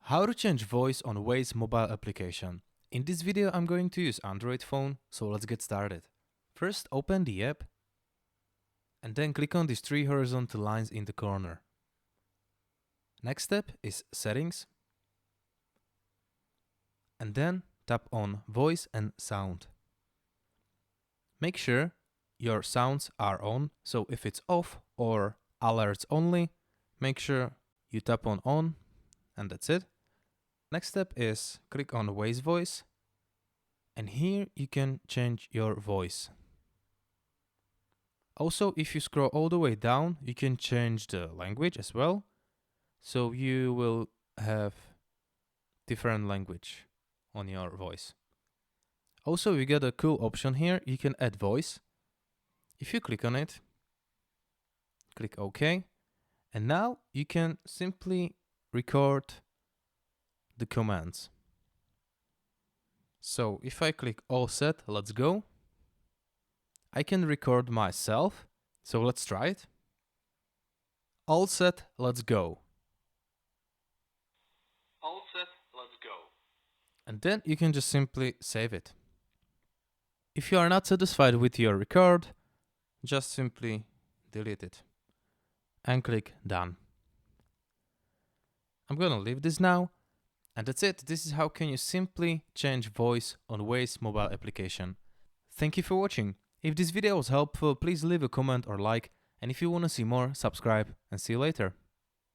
How to change voice on Waze mobile application. In this video I'm going to use Android phone, so let's get started. First open the app and then click on these three horizontal lines in the corner. Next step is settings and then tap on voice and sound. Make sure your sounds are on, so if it's off or alerts only, make sure you tap on and that's it. Next step is click on Waze voice and here you can change your voice. Also, if you scroll all the way down, you can change the language as well. So you will have different language on your voice. Also, you get a cool option here. You can add voice. If you click on it, click OK. And now you can simply record the commands. So if I click all set, let's go. I can record myself. So let's try it. All set, let's go. All set, let's go. And then you can just simply save it. If you are not satisfied with your record, just simply delete it and click done. I'm gonna leave this now. And that's it. This is how can you simply change voice on Waze mobile application. Thank you for watching. If this video was helpful, please leave a comment or like. And if you wanna see more, subscribe and see you later.